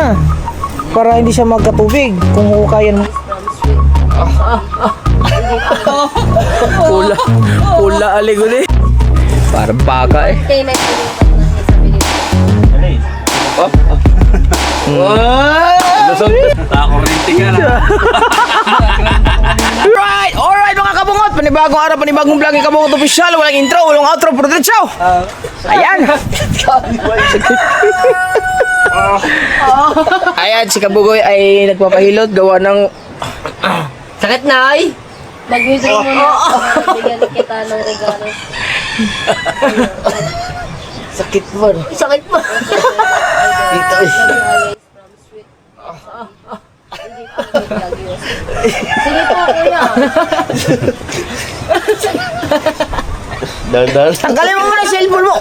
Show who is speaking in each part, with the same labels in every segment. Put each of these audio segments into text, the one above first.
Speaker 1: muna. Para hindi siya magkatubig. Kung hukayan mo. Pula aligod eh. Parang baka eh. Alright mga kabungot. Panibagong araw, panibagong vlog. Kabungot official. Walang intro, walang outro. Production. Ayan. Ayan, si Kabugoy ay nagpapahilot. Gawa ng... Sakit na ay.
Speaker 2: Mag-music muna. Bigyan kita ng regalo.
Speaker 1: Sakit mo.
Speaker 2: Sakit mo.
Speaker 1: Dito eh.
Speaker 2: Sige po, kuya.
Speaker 3: Dan.
Speaker 1: Tanggalin mo muna cellphone mo.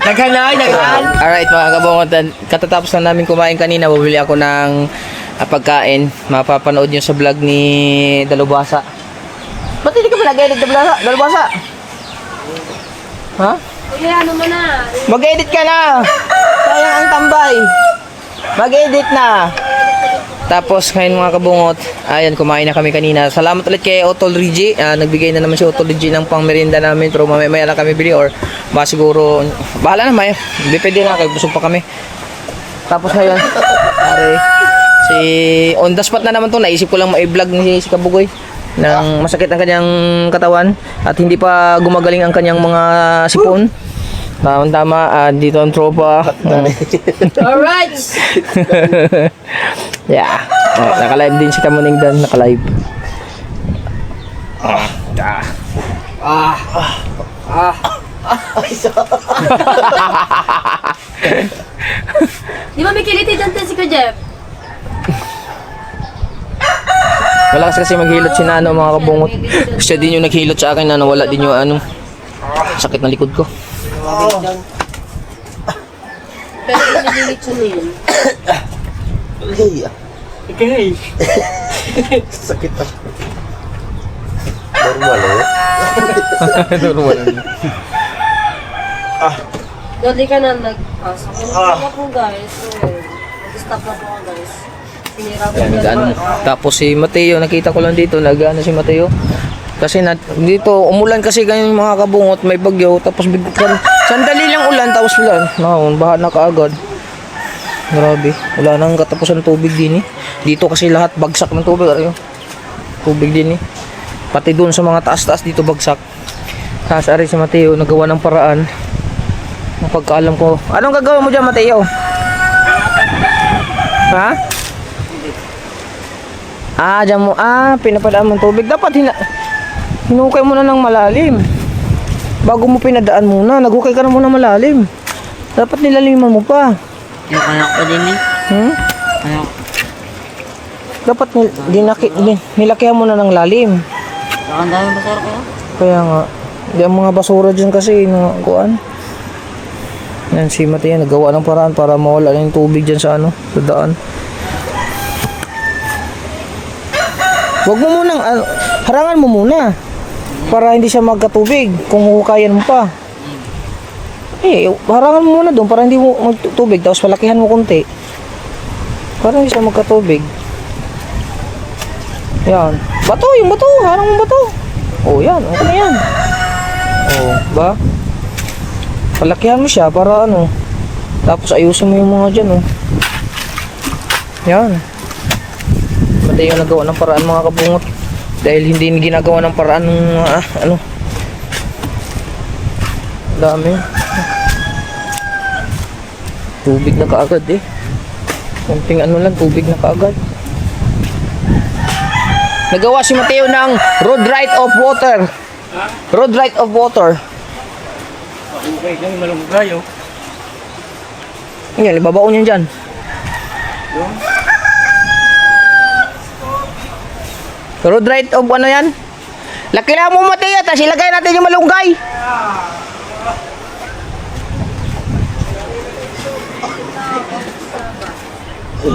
Speaker 1: Naghanay. Alright mga kabungot, katatapos na namin kumain kanina, bumili ako ng pagkain. Mapapanood nyo sa vlog ni Dalubhasa. Ba't hindi ka ba nag-edit na Dalubhasa? Ha?
Speaker 2: Kuya, ano mo na?
Speaker 1: Mag-edit ka na! Sayang ang tambay. Mag-edit na. Tapos ngayon mga kabungot, ayan, kumain na kami kanina. Salamat ulit kay Otol Rigi. Nagbigay na naman si Otol Rigi ng pang merienda namin. Pero mamaya lang kami bili or ba siguro, bahala na may. Depende na, kaya busog pa kami. Tapos ngayon, on the spot na naman to. Naisip ko lang ma-vlog ni si Kabugoy nang masakit ang kanyang katawan at hindi pa gumagaling ang kanyang mga sipon. Tama, dito ang tropa.
Speaker 2: Alright!
Speaker 1: Yeah. Naka-live din si Kamuning Dan, naka-live.
Speaker 2: Di ba may kiliti dyan si Kuya Jeff?
Speaker 1: Wala kasi maghilot si Nano mga kabungot. Siya din yung naghilot sa akin na nawala din yung sakit na likod ko.
Speaker 2: Pero inililit siya na yun.
Speaker 3: Okay. Sakit na. Normal eh.
Speaker 1: Normal.
Speaker 2: Dali ka na nagpasok. Kaya po guys, mag-stop na po ako guys. Sinira ko
Speaker 1: Yan,
Speaker 2: yan.
Speaker 1: tapos si Mateo, nakita ko lang dito, nag-ano si Mateo. Kasi dito, umulan kasi ganyan mga kabungot, may bagyo, tapos sandali lang ulan, tapos ulan. Baha na kaagad. Grabe, wala nang katapusan tubig din eh. Dito kasi lahat bagsak ng tubig, tubig din eh. Pati doon sa mga taas-taas dito bagsak. Tapos ari si Mateo, nagawa ng paraan. Ang pagkaalam ko, anong gagawin mo dyan Mateo? Ha? Dyan mo, pinapadaan mo ng tubig. Dapat hinukay mo na ng malalim. Bago mo pinadaan muna, naghukay ka na muna malalim. Dapat nilaliman mo pa.
Speaker 2: Anak ko din eh. Anak.
Speaker 1: Dapat nilakihan mo na ng lalim.
Speaker 2: Ang dami basura kaya?
Speaker 1: Kaya nga, yung mga basura dyan kasi, kuan. Yan, si Mateo nagawa ng paraan para mawala na yung tubig dyan sa sa daan. Huwag mo munang, harangan mo muna. Para hindi siya magkatubig kung hukayan mo pa. Harangan mo muna doon para hindi mo magtubig. Tapos palakihan mo konti. Para hindi siya magkatubig. Yan. Bato, yung bato. Harang mo bato. Yan. Okay na yan. Ba? Palakihan mo siya para Tapos ayusin mo yung mga dyan, Yan. Mateo nagawa ng paraan mga kabungot. Dahil hindi ginagawa ng paraan ng dami. Tubig na kaagad eh. Konting lang, tubig na kaagad. Nagawa si Mateo ng road right of water. Road right of water.
Speaker 3: Okay, lang malunggay oh.
Speaker 1: Yan, ibabaon yan dyan. Road right of yan? Laki lang mo Mateo, tapos ilagay natin yung malunggay.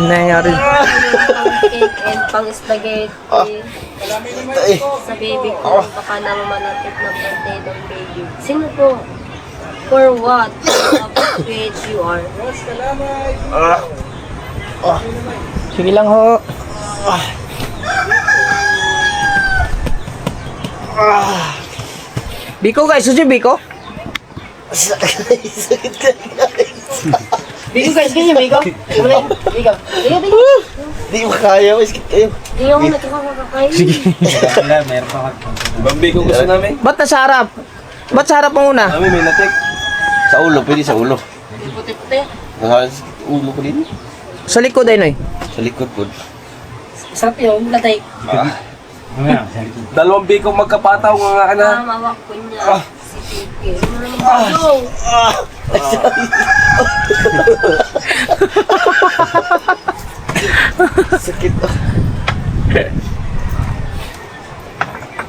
Speaker 1: Nangyari.
Speaker 2: Cake and pang spaghetti. Sa baby ko, baka nang malapit na birthday ng baby. Sino po? For what? PHUR.
Speaker 1: Sige lang ho. Biko guys, susi Biko.
Speaker 2: Bigo guys, ganyan, bigo. Bigo. Bigo.
Speaker 4: Di makaya, mas kayo.
Speaker 2: Hindi ako nagkakakain.
Speaker 3: Wala, meron pa ka. Bambi kung gusto namin.
Speaker 1: Ba't nasa harap? Ba't sa harap mo una?
Speaker 3: Namin may natik.
Speaker 4: Sa ulo, pwede sa ulo.
Speaker 2: Puti-puti.
Speaker 4: Nakakasakit ulo ko din.
Speaker 1: Sa likod ay noy.
Speaker 4: Sa likod po.
Speaker 2: Sarap yun, latay.
Speaker 3: Dalawang bikong magkapataw nga ka na.
Speaker 2: Mawak ko niya. Si Kiki. Ano naman ba?
Speaker 4: Sakit.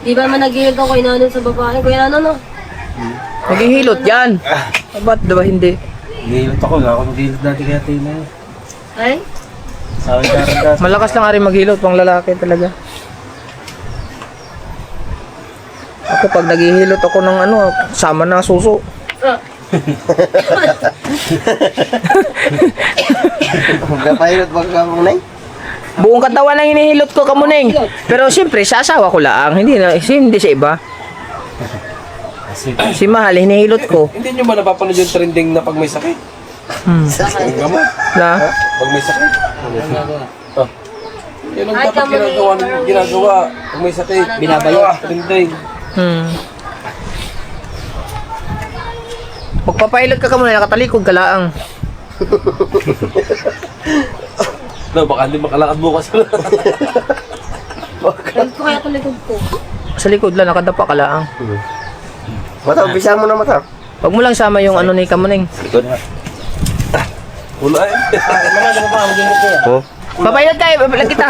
Speaker 2: Di ba man nag-iilot ako inanon sa babae? Kuya ano no?
Speaker 1: Naghihilot yan. Ba't diba hindi?
Speaker 3: Nihilot ako na. Ako nag-hilot dati kaya tayo na.
Speaker 2: Ay?
Speaker 3: Sabi karang
Speaker 1: Malakas lang rin maghilot, pang lalaki talaga. Ako pag naghihilot ako ng ano, sama na suso.
Speaker 4: Magkapahirot ba ka mong nay?
Speaker 1: Buong katawan ang hinihilot ko kamuning. Pero siyempre, sa asawa ko lang. Hindi sa iba. Si Mahal, hinihilot ko.
Speaker 3: Hindi nyo ba napapanood yung trending na pag may sakit? Ang gamot.
Speaker 1: Na?
Speaker 3: Pag may sakit. Oh. Yan ang
Speaker 2: Ay,
Speaker 3: dapat ginagawa. Pag may sakit, binabayo. Trending.
Speaker 1: Magpapailot ka muna, nakatalikod ka laang.
Speaker 3: No, baka hindi makalakad bukas.
Speaker 2: Ay, ko kaya tulikod ko.
Speaker 1: Sa likod lang, nakadapa ka laang.
Speaker 4: Mata, umpisa mo na mata.
Speaker 1: Huwag mo lang sama yung ano ni Kamuning.
Speaker 4: Likod.
Speaker 3: Wala eh.
Speaker 4: Oh.
Speaker 1: Papailot tayo, vlog kita.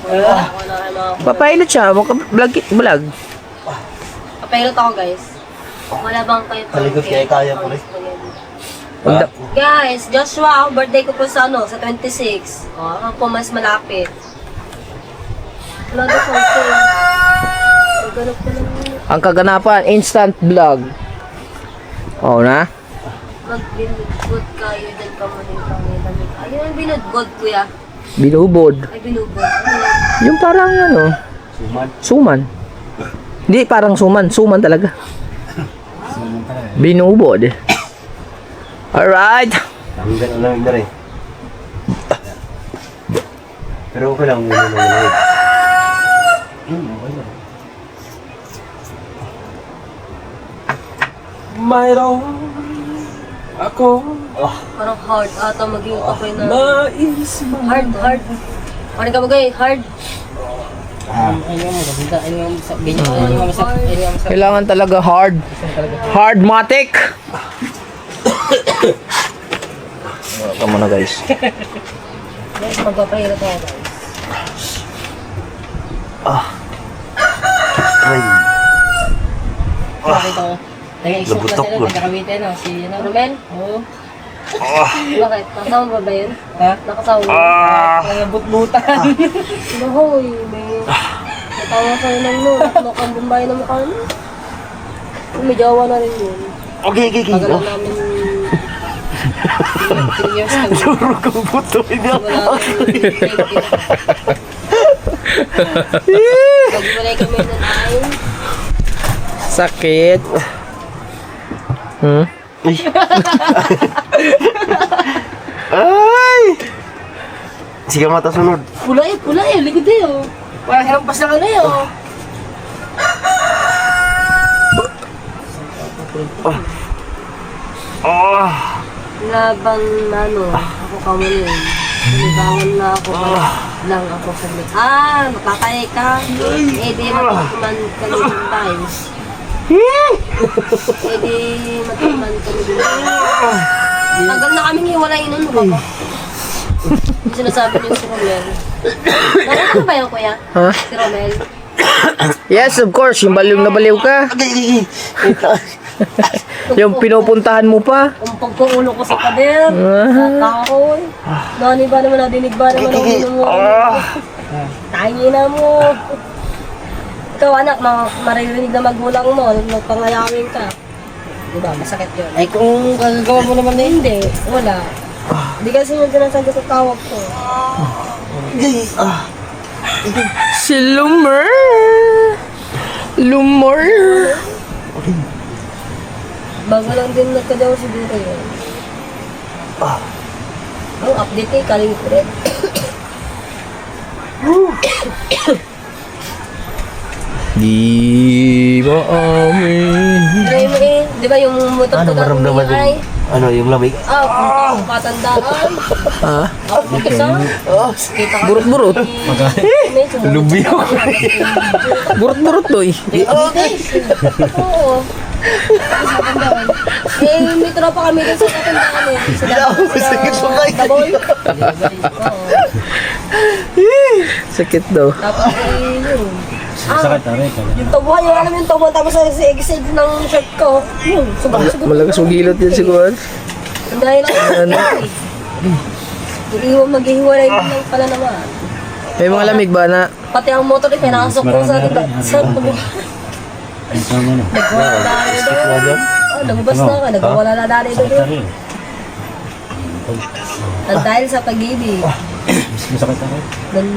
Speaker 2: Wala kayo mga...
Speaker 1: Papailot siya, vlog.
Speaker 2: Kapilot ako guys. Wala bang kayo
Speaker 4: Talikod kaya kaya po rin.
Speaker 2: Guys, Joshua, ang birthday ko po sa ano, sa 26. Ako po mas malapit. Wala daw po ito. Maghanap ko lang.
Speaker 1: Ang kaganapan, instant vlog. Oo na?
Speaker 2: Magbinudgod kayo dyan ka mo din kami. Ayun ang binudgod kuya.
Speaker 1: Binubod.
Speaker 2: Ay binubod. Ano yan?
Speaker 1: Yung parang ano? Suman. Hindi, parang suman. Suman talaga. Binubod. Alright.
Speaker 4: Ang gano'n namin na rin. Pero okay lang, muna naman.
Speaker 3: Mayroon ako
Speaker 2: Parang hard ata maging okay na.
Speaker 3: nais
Speaker 2: Hard. Ano ka magay? Hard.
Speaker 1: Kailangan talaga hard. Hardmatic. Tama na guys.
Speaker 2: Guys, magpapahirap ako guys.
Speaker 4: Ay,
Speaker 2: Nabutok
Speaker 4: ko.
Speaker 2: Romel? Oo. Bakit? Nakasama ba ba yun? Ha? Nakasama ba?
Speaker 1: Nabutbutan.
Speaker 2: Nahoy, may... Natawa sa'yo ng no. Naklok ang bumbay na mukha mo. May jawa na rin yun.
Speaker 4: Okay.
Speaker 2: Tagal na namin... 3 years na.
Speaker 4: Duro kong buto.
Speaker 2: Wala Pag-iwalay kami ng ay.
Speaker 1: Sakit.
Speaker 4: Ay! Sige mata sunod.
Speaker 2: Pula eh. Likod eh, oh. Parang harampas na ka na eh, oh. Labang ano, ako kamuli. Sinibangon na ako, lang ako saglit. Makakaya ka. Di matutuman kami sometimes. Di matutuman kami din. Tagal na kaming hiwalay nun, ano ba? Yung sinasabi niyo si Romel. Nakita ba yun, kuya?
Speaker 1: Ha?
Speaker 2: Si Romel?
Speaker 1: Yes, of course. Yung baliw na baliw ka. Yung pinupuntahan mo pa.
Speaker 2: Ang pagkuulo ko sa pader. Kahoy. Nani ba naman nadinig ba naman ang ulo mo? Tahingi na mo. Ikaw anak, maririnig na magulang mo. Magpangayawin ka. Diba, masakit yun.
Speaker 5: Ay kung gagawa mo naman na yun.
Speaker 2: Hindi, wala. Hindi kasi yung sinasagot sa tawag ko.
Speaker 1: Si Lumor. Lumor.
Speaker 2: Bago lang din nagkadaw siguro yun. Ang update eh, kaling ko rin.
Speaker 1: Di ba amin?
Speaker 2: Try mo eh, di ba yung motor
Speaker 4: Ano
Speaker 2: ko
Speaker 4: maramdaman din?
Speaker 2: ay?
Speaker 4: Ano, yung lamig?
Speaker 2: Patandaan.
Speaker 1: Ha?
Speaker 2: Isa? Kita ka.
Speaker 1: Burot-burot.
Speaker 2: Lubi ako.
Speaker 1: Burot-burot doy.
Speaker 2: Oo. Eh, may tropa kami dun sa Katandaan eh. Sa Daboy. Oo.
Speaker 1: Sakit daw.
Speaker 2: Tapos eh, yun. Yung tubuhan, yung alam yung tubuhan, tapos sa exit ng shirt ko. Yun, siguro.
Speaker 1: Malakas magilot yan si Kuan.
Speaker 2: Dahil lang. Iiwan maghihiwalay din lang pala naman.
Speaker 1: May mga lamig ba na?
Speaker 2: Pati ang motor eh, pinakasok ko sa tubuhan. Nagwala na doon. Lumabas na ka, nagwala na dali doon. Dahil sa pag-ibig.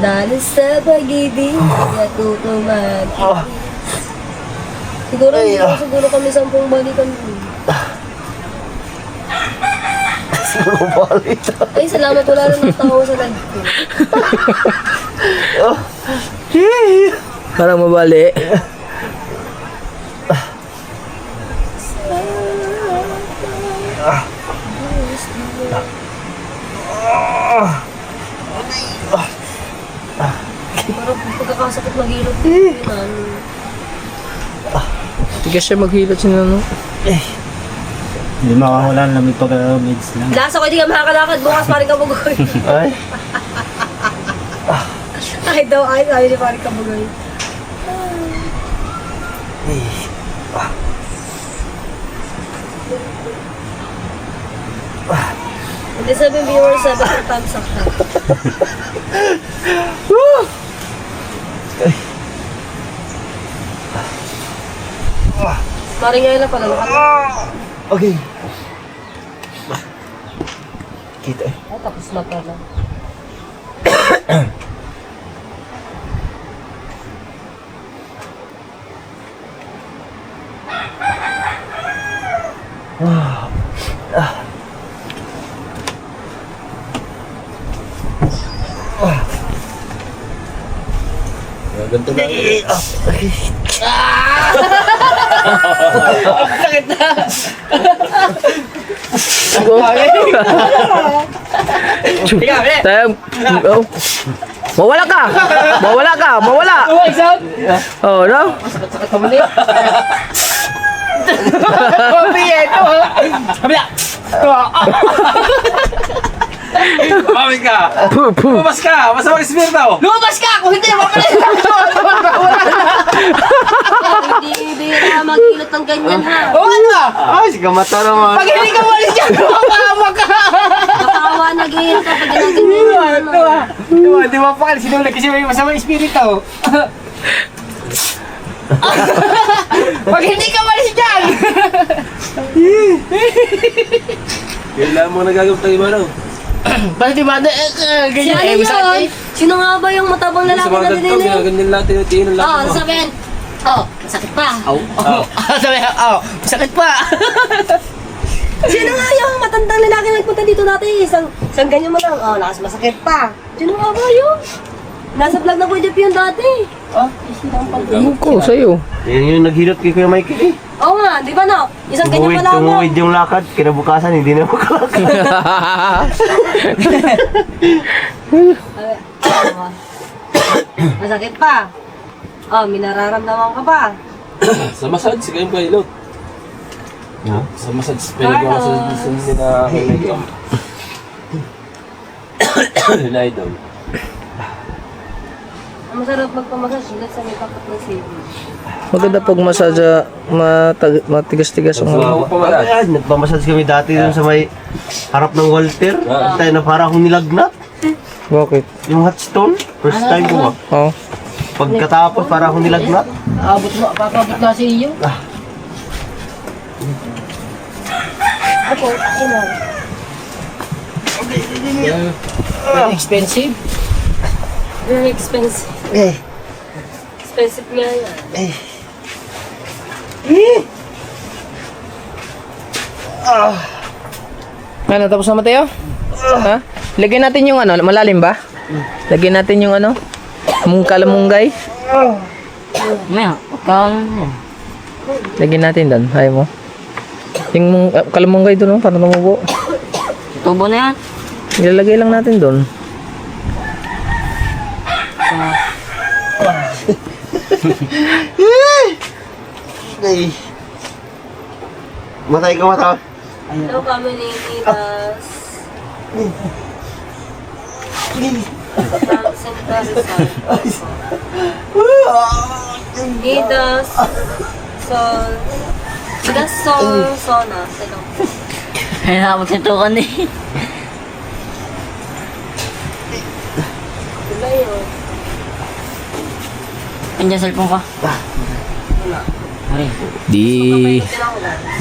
Speaker 2: Dahil sa pag-ibig, natutuman. Siguro kami 10 balikan. Ay, salamat, wala na ng tao sa live ko.
Speaker 1: Parang mabali.
Speaker 2: Parang pagkakasakit maghilot.
Speaker 1: Tigas siya maghilot siya no?
Speaker 5: Hindi makakawala ng lamig pag meds lang.
Speaker 2: Lasa ko, hindi ka makakalakad. Bukas pa rin ka bugoy.
Speaker 4: Ay,
Speaker 2: Ay daw, ay, sabi ni Pari Kabugoy. Hindi 7 viewers, 7 times up na. Maringay na pala.
Speaker 4: okay. Kita eh.
Speaker 2: Ay, tapos na pala.
Speaker 3: Ganito na.
Speaker 1: Tayo. Oh. Mawala ka! Mawala ka! Mawala! Oh, no?
Speaker 3: Mami ka!
Speaker 1: Puh, puh.
Speaker 3: Lumabas ka! Masamang espiritu!
Speaker 5: Lumabas ka! Kung hindi, mapalala!
Speaker 2: Hindi na maghilot ng ganyan ha.
Speaker 5: O ano ba?
Speaker 4: Ay, si Kamata naman.
Speaker 5: Pag hindi ka malis dyan, makawa ka!
Speaker 2: Nakawa naghihilot ka pag ginaganyan.
Speaker 5: Di ba pa sinulat kasi may masamang espiritu. Pag hindi ka malis dyan!
Speaker 3: Kailangan mo nagagawin ng iba no?
Speaker 5: Bakit di ba?
Speaker 2: Si
Speaker 5: Ganyan
Speaker 2: ano
Speaker 5: eh, masakit
Speaker 2: yun? Sino nga ba yung matabang
Speaker 3: Sa
Speaker 2: lalaki
Speaker 3: mga
Speaker 2: na
Speaker 3: ganito,
Speaker 2: dinili?
Speaker 3: ginaganyan lang, tinutiinan lang.
Speaker 2: Oo, sabihin. Oh, masakit pa.
Speaker 5: Sabi, masakit pa.
Speaker 2: Sino nga yung matandang lalaki nagpunta dito dati? Isang ganyan mo lang. Oh, lakas masakit pa. Sino nga ba yun? Nasa vlog na Kuya Jeff yun dati.
Speaker 1: Ano ko sa'yo?
Speaker 4: Yan yung naghilot kay Kuya Mikey eh.
Speaker 2: Oo nga, di ba no? Isang ganyan pa lang.
Speaker 4: Tumuwid yung lakad, kinabukasan hindi na makalakad.
Speaker 2: Masakit pa. Oh, may nararamdaman ka pa.
Speaker 3: Sa massage, sige yung pilot.
Speaker 4: Ha?
Speaker 3: Sa massage, pinagawa sa nila kayo. Nila idol.
Speaker 2: Ang masarap magpamassage ulit sa may pakat ng saving.
Speaker 1: Maganda pag masada matigas-tigas ang
Speaker 3: Ako pa malas.
Speaker 4: Ay, nagpamassage kami dati dun sa may harap ng Walter. Tayo na para akong nilagnat.
Speaker 1: Bakit?
Speaker 4: Yung hot stone, first time ko.
Speaker 1: Oh.
Speaker 4: Pagkatapos para akong nilagnat.
Speaker 5: Abot mo, papabot na sa iyo.
Speaker 2: Apo, ino.
Speaker 1: Very expensive.
Speaker 2: Very expensive. Expensive nga yan.
Speaker 1: Ano, tapos na Mateo? Ha? Lagyan natin yung ano, malalim ba? Lagyan natin yung ano, kalamunggay.
Speaker 2: Maya,
Speaker 1: Lagyan natin doon, ayaw mo. Yung kalamunggay doon, para tumubo.
Speaker 2: tubo na yan.
Speaker 1: Ilalagay lang natin doon.
Speaker 4: Ay. Matay ka mata.
Speaker 2: Hello kami ni Nidas. From Santa Rizal. Nidas. Sol. Nidas Sol. Sona. Hello.
Speaker 6: Kaya magsintukan eh.
Speaker 2: Diba yun?
Speaker 6: Andiyan cellphone ko.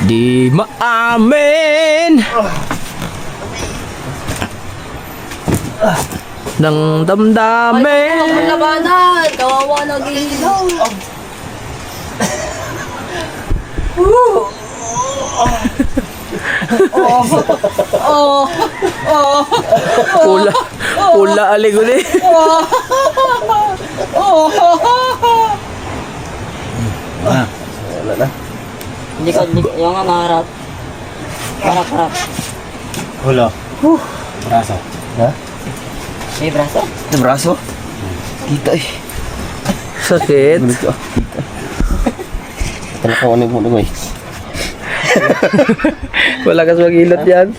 Speaker 1: Di maamin ng damdamin.
Speaker 2: Ang labanan! Kawawa nag-iilaw.
Speaker 1: Pula aliguli.
Speaker 6: Hindi ko, yung nga maharap. Harap.
Speaker 5: Hulo. Braso.
Speaker 6: May braso.
Speaker 4: Sa braso. Kita eh.
Speaker 1: Sakit.
Speaker 4: Talakawan mo na eh.
Speaker 1: Wala kas mag-ilot yan.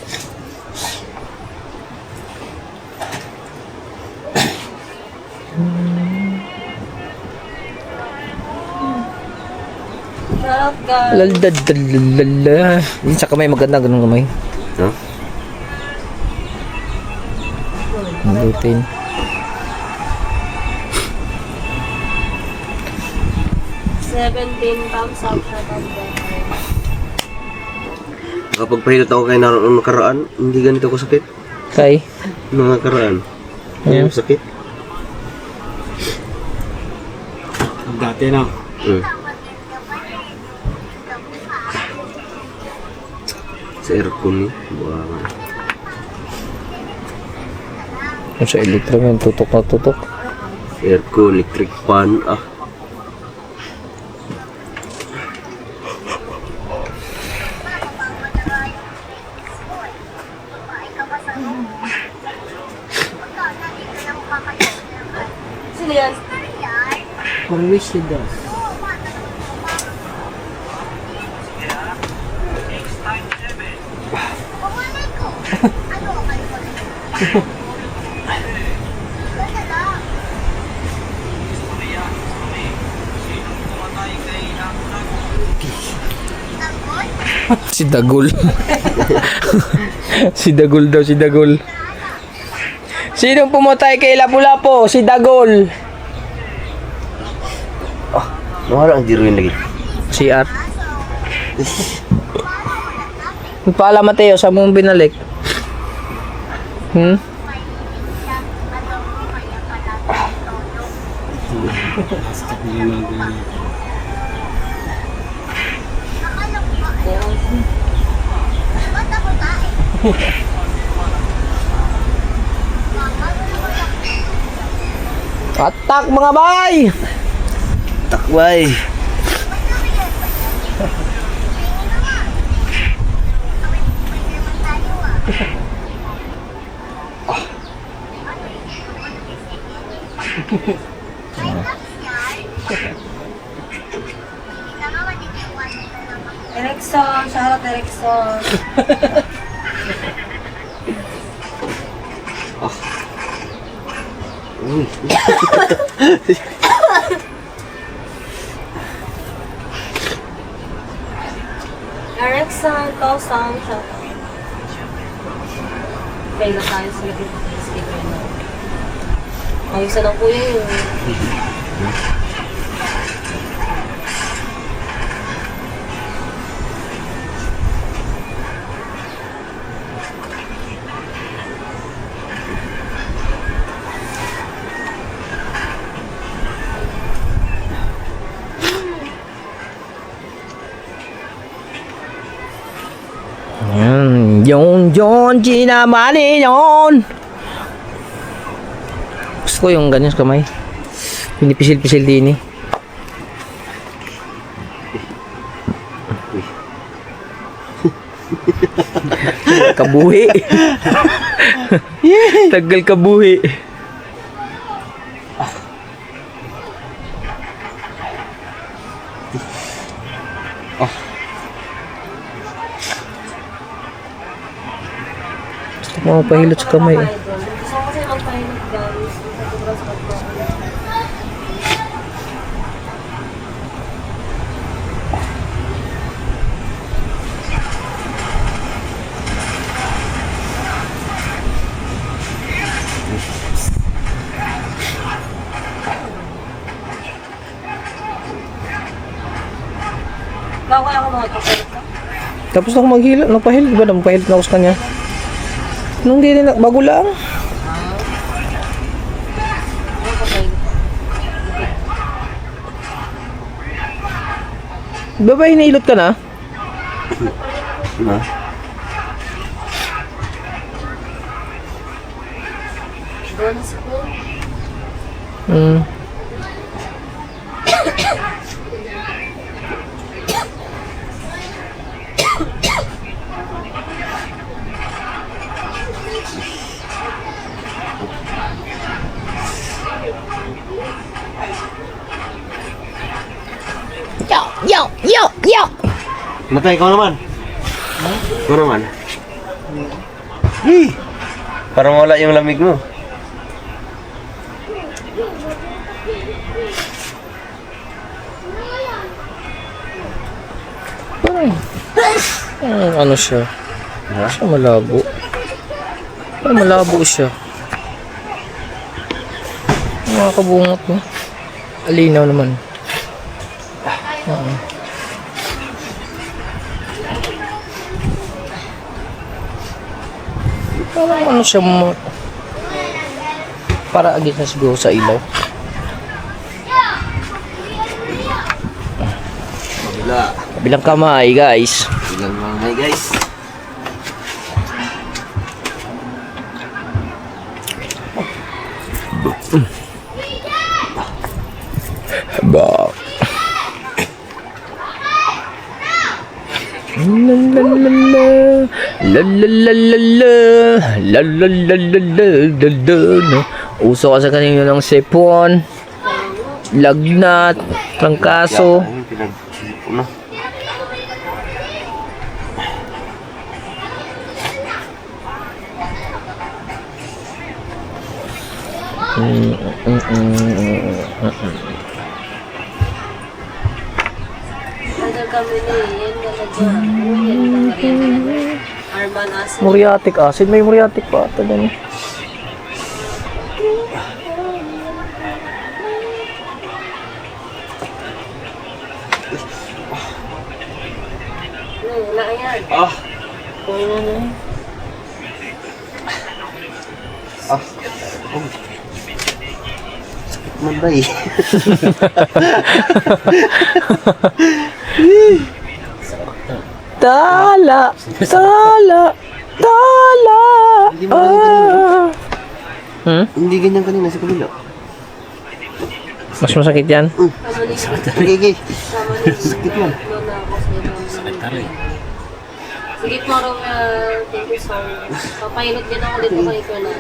Speaker 2: Sarap guys.
Speaker 1: Laldadalala. Sa kamay maganda, ganun kamay.
Speaker 4: Huh?
Speaker 1: Lutin.
Speaker 2: Thumbs up na thumbs
Speaker 4: Kapag pahilot ako kay naroon nakaraan, hindi ganito ako sakit.
Speaker 1: Kay.
Speaker 4: Nung nakaraan.
Speaker 1: Yeah.
Speaker 4: Sakit.
Speaker 5: Dati na.
Speaker 4: Sa aircon eh. Buwangan.
Speaker 1: Kung sa electric yun, tutok na tutok.
Speaker 4: Aircon, electric fan.
Speaker 2: Sino yan?
Speaker 1: Si Dagul. Si Dagul daw, si Dagul. Sinong pumatay kay Lapu-Lapu? Si Dagul.
Speaker 4: Nawala ang diruin lagi.
Speaker 1: Si Art. Pala Mateo, sa mong binalik? Atak mga bay!
Speaker 4: Takway.
Speaker 2: Erickson, shoutout Erickson. Erickson, Kausang, shoutout. May na tayo sa speaker na. Ayusan ang kuya yun.
Speaker 1: Yon, ginamani yon. Gusto ko yung ganyan sa kamay. Pinipisil-pisil din eh. Kabuhi. Tagal kabuhi. Gusto ko mapahilot sa kamay eh.
Speaker 2: Gusto ko kasi magpahilot, guys. Sobrang sakit ko. Bago kaya ako magpapahilot ka?
Speaker 1: Tapos ako maghilot, nagpahilot ba? Nagpahilot na ako sa kanya. Nung di rin, bago lang. Ba ba hinihilot ka na?
Speaker 4: Na?
Speaker 2: Doon na siguro.
Speaker 1: Yo!
Speaker 4: Natay, ikaw naman. Ikaw naman. Parang wala yung lamig mo.
Speaker 1: Ano siya? Siya malabo. Ay, malabo siya. Mga kabungot mo. Alinaw naman. Parang ano siya mo. Para agad na siguro sa ilaw.
Speaker 4: Kabila.
Speaker 1: Kabilang kamay, guys.
Speaker 4: Bilang mamay, guys.
Speaker 1: Ba. La la la la la la la la la la la la la la la. Uso kasi kanina ng sipon, lagnat, trangkaso.
Speaker 4: Ayun, pinag-sipon na.
Speaker 2: Tagal kami na eh. Yan talaga. Yan talaga. Arman acid.
Speaker 1: Muriatic acid, may muriatic pa ata din.
Speaker 2: Wala yan.
Speaker 4: Manday.
Speaker 1: Tala! Tala! Tala!
Speaker 4: Hindi ganyan kanina sa kabila.
Speaker 1: Mas masakit yan?
Speaker 4: Okay. Sakit man.
Speaker 2: Sige po, Romel. Thank you so much. Papahilot din ako dito kay Kuya.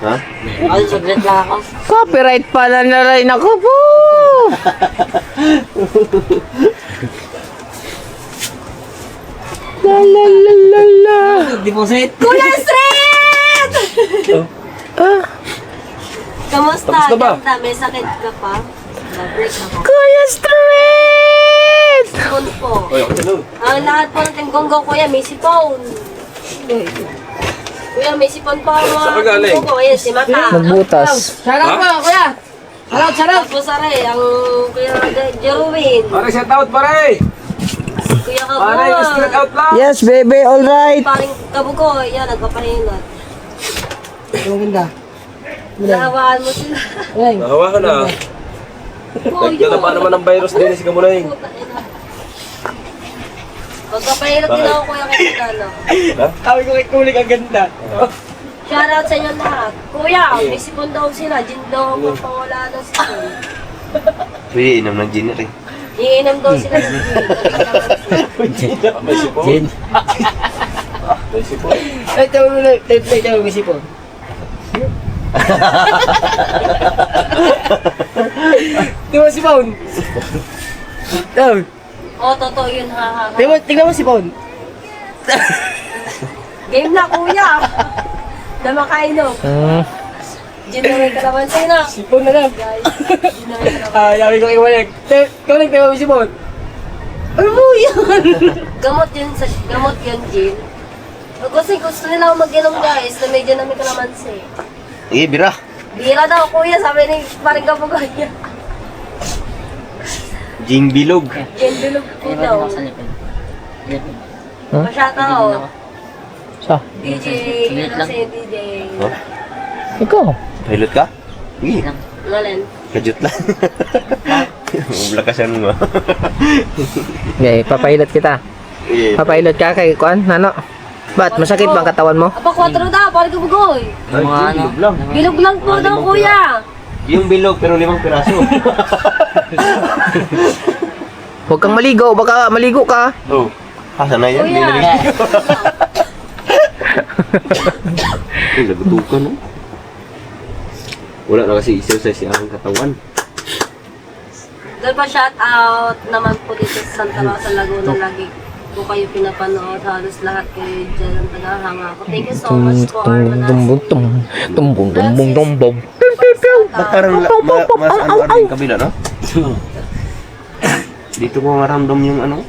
Speaker 4: Ha?
Speaker 6: Ay, saglit lang ako.
Speaker 1: Copyright pala na rin ako po! La la la la la!
Speaker 6: Deposit.
Speaker 2: Kuya Street! Kamusta?
Speaker 3: Tapos na ba?
Speaker 2: Ganda, may sakit ka pa? Na-break ako.
Speaker 1: Kuya Street!
Speaker 2: Sipon po.
Speaker 3: Oy, ako dyan.
Speaker 2: Ang lahat po ng Team Gonggo, kuya, may sipon. Kuya, may sipon pa ang
Speaker 3: Saan ka galing?
Speaker 2: buko. Ayan, si Mata.
Speaker 1: Nagbutas.
Speaker 2: Shoutout po, kuya. Shoutout po sa Ray, ang kuya Jerwin.
Speaker 3: Pare, shout out pare!
Speaker 2: Kuya
Speaker 3: Pare, straight
Speaker 2: Kabon.
Speaker 3: out lang!
Speaker 1: Yes, baby, all right.
Speaker 2: Paring kabuko, yan, nagpapahingot.
Speaker 6: Maganda.
Speaker 2: Nahawaan mo sila.
Speaker 3: Nahawa ka na. Nagdala pa naman ng virus din si Kamuning.
Speaker 2: Magpapahirap din ako kuya kay Kitano.
Speaker 6: Sabi ko kay Kulik ang ganda.
Speaker 2: Shoutout sa inyo lahat. Kuya, may sipon daw sila. Gin daw ang pangwala ng sipon.
Speaker 4: Pwede inom ng gin rin.
Speaker 2: Iinom daw sila ng gin.
Speaker 3: May sipon. May sipon.
Speaker 6: Ay, tayo may sipon. Di ba sipon?
Speaker 2: Oo, totoo yun, ha.
Speaker 6: Tingnan mo sipon.
Speaker 2: Game na, kuya. Na makainom. Gin na may kalamansi na.
Speaker 6: Sipon na lang.
Speaker 2: Guys, gin na may kalamansi.
Speaker 6: Yabi ko kay Kulik. Kulik, tingnan mo sipon. Ano mo yan?
Speaker 2: Gamot yun, gin. Kasi gusto nila ako mag-inom, guys, na medyo na may kalamansi.
Speaker 4: Sige, bira.
Speaker 2: Bira daw, kuya, sabi ni paring kapugoy niya.
Speaker 4: Jing bilog.
Speaker 2: Gin bilog po daw. Masyata ako.
Speaker 1: Sa?
Speaker 2: DJ, yun kasi DJ.
Speaker 4: Huh?
Speaker 1: Ikaw.
Speaker 4: Pilot ka? Sige.
Speaker 2: Ngalen.
Speaker 4: Kajut lang. Mablakasan mo.
Speaker 1: Okay, papahilot kita.
Speaker 4: Sige.
Speaker 1: Papahilot ka kay Kuan, Nano. Ba't? Masakit ba ang katawan mo?
Speaker 2: Aba, 4 daw, paring kapugoy.
Speaker 4: Mga ano? Lang.
Speaker 2: Bilog lang po daw, kuya.
Speaker 4: Yung bilog pero 5 piraso.
Speaker 1: Huwag kang maligo, baka maligo ka.
Speaker 4: Oh. Asa na yan? Hindi
Speaker 2: Kuya.
Speaker 4: naligo. Ay, nagutukan no? Wala na kasi exercise ang katawan.
Speaker 2: Doon pa shout out naman po dito sa Santa Rosa, Laguna. Lagi po kayo pinapanood. Halos lahat kayo dyan ang tagahanga ko. Thank you so much for
Speaker 1: Tumbong.
Speaker 4: Ba't parang mas ano yung kabila, no? Dito ko maramdam yung ano?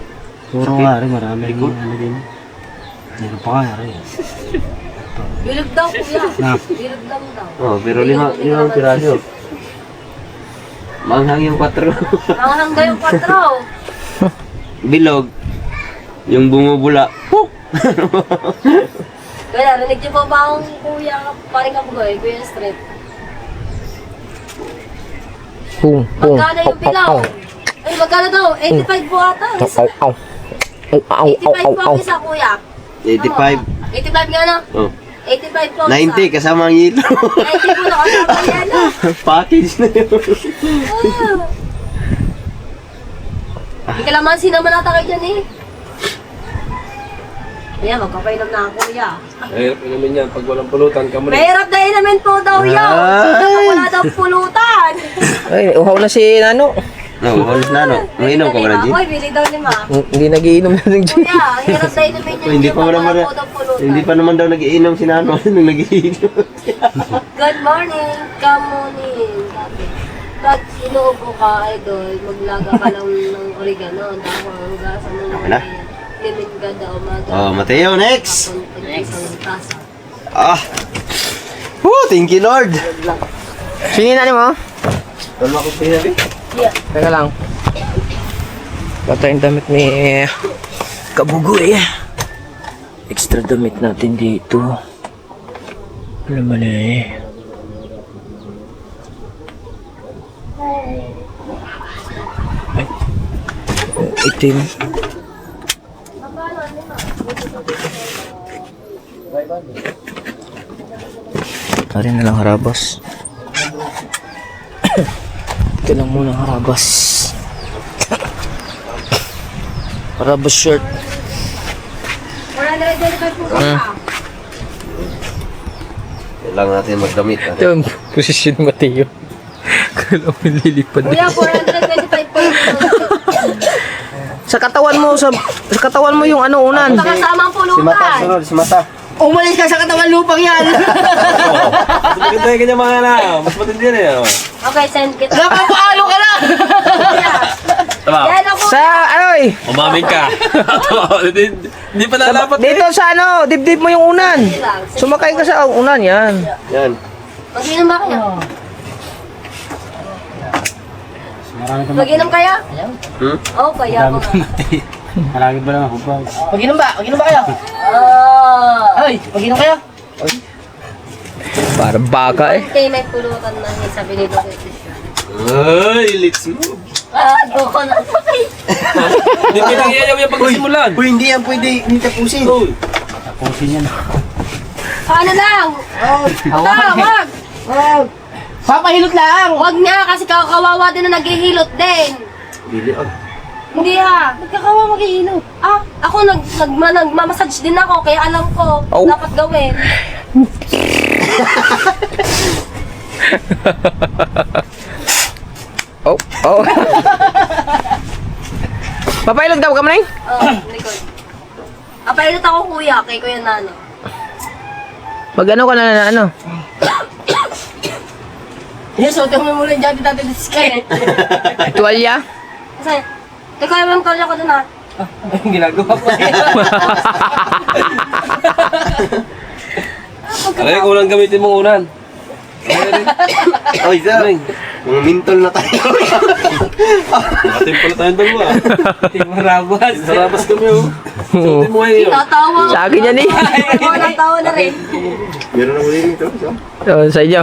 Speaker 5: Puro nga rin, marami rin ano din. Meron pa nga rin.
Speaker 2: Bilog daw, kuya. Bilog lang daw.
Speaker 4: Oh, pero 5 piraso. Manghang yung 4.
Speaker 2: Nanghang daw yung 4.
Speaker 4: Bilog. Yung bumubula.
Speaker 2: Kaya narinig niyo po ba ang kuya, paring kapugoy, Kuya Street? Magkano yung bilaw? Ay, magkano daw? 85 po ata. 85 po ang isa, kuya.
Speaker 4: 85.
Speaker 2: 85 nga na.
Speaker 4: Oh.
Speaker 2: 85 po ang isa.
Speaker 4: 90 kasama ang yelo.
Speaker 2: 90 po na kasama yan.
Speaker 4: Package na yun.
Speaker 2: Hindi ka laman naman ata kayo dyan eh. Ayan, magkapainom na ako, kuya.
Speaker 3: Mahirap naman yan pag walang pulutan. Kamuning.
Speaker 2: Mahirap na inamin po daw yun. Kapag wala daw pulutan.
Speaker 1: Ay, uhaw na si Nano.
Speaker 4: No, halos na no. Uminom ka ba na, Jin?
Speaker 2: Ako'y bili daw ni Ma.
Speaker 1: Hindi nagiinom na ng gin.
Speaker 2: Kuya, ang hirap na inamin yun.
Speaker 4: Hindi pa
Speaker 2: kapag
Speaker 4: naman
Speaker 2: wala po daw pulutan.
Speaker 4: hindi pa naman daw nagiinom si Nano nung nagiinom.
Speaker 2: Good morning, good morning. Sabi, pag inuubo ka, idol, maglaga ka lang ng oregano, dahon, gasa ng
Speaker 4: Okay na?
Speaker 2: limit ka daw, umaga.
Speaker 4: Oh, Mateo, next!
Speaker 2: Isang tasa.
Speaker 4: Ah! Woo, thank you Lord!
Speaker 1: Singin na mo?
Speaker 4: Tama ko sinabi?
Speaker 2: Yeah.
Speaker 1: Teka lang. Patay yung damit ni Kabugoy. Extra damit natin dito. Alam mo na eh. Ay. Itim. Tari na lang harabas. Ito lang muna harabas. Harabas shirt.
Speaker 2: 425 po ka.
Speaker 4: Kailangan natin magdamit.
Speaker 1: Ito yung posisyon ni Mateo. Kala mo lilipad.
Speaker 2: Kuya, 425 po yun.
Speaker 1: Sa katawan mo yung ano unan.
Speaker 2: Kasama ang
Speaker 4: Si Mata,
Speaker 2: pulutan.
Speaker 4: sunod, si Mata.
Speaker 6: Umalis ka sa katawan lupang yan.
Speaker 3: Maganda yung ganyan mga na. Mas matindi yan eh.
Speaker 2: Okay, send kita.
Speaker 6: Napapaalo ka na.
Speaker 2: Kuya,
Speaker 3: Tama.
Speaker 2: Yan ako.
Speaker 1: Sa, ay!
Speaker 3: Umamin ka. Hindi pa nalapat eh.
Speaker 1: Dito sa ano, dibdib mo yung unan. Sumakay ka sa unan, yan.
Speaker 4: Yan.
Speaker 2: Mag-inom ba kayo?
Speaker 5: Marami kang
Speaker 2: Mag-inom kaya?
Speaker 4: Hmm?
Speaker 2: Oo, kaya ako.
Speaker 5: Marami ba naman ako ba?
Speaker 6: Mag-inom ba? Mag-inom ba kayo? Ay, mag-inom kayo?
Speaker 1: Parang baka eh.
Speaker 2: Kaya may pulutan na niya, sabi ni Dr. Tisha.
Speaker 3: Ay, let's move.
Speaker 2: Go ko na.
Speaker 3: Hindi pinangyayaw yung pagkasimulan.
Speaker 6: Uy, hindi yan pwede. Hindi tapusin.
Speaker 5: Tapusin yan.
Speaker 2: Ano lang? Wag!
Speaker 6: Papahilot lang.
Speaker 2: Wag nga, kasi kawawa din na naghihilot din.
Speaker 4: Bili ah.
Speaker 2: Hindi nagkakawa maghihilot. Ako nagmamassage din ako, kaya alam ko,
Speaker 1: Oh.
Speaker 2: dapat gawin.
Speaker 1: Oh, oh. Papailog daw ka mo na
Speaker 2: Likod. Pailot ako kuya, kay Kuya Nano.
Speaker 1: Mag-ano ka na ano?
Speaker 6: Yes, so tingnan mo muna yung jacket natin sa skin.
Speaker 1: Tuwalya?
Speaker 2: Kasi, ikaw yung tolya ko dun ha.
Speaker 6: Ang ginagawa ko.
Speaker 3: Aray, kulang gamitin mong unan.
Speaker 4: Oy, sir. Mga mintol na tayo.
Speaker 3: Atin pala tayong dalawa.
Speaker 6: Marabas.
Speaker 3: Sarabas kami oh. Suotin mo ngayon.
Speaker 2: Tatawa.
Speaker 1: Sa akin yan eh.
Speaker 2: Ako natawa na rin.
Speaker 4: Meron ako dito.
Speaker 1: So, sa inyo.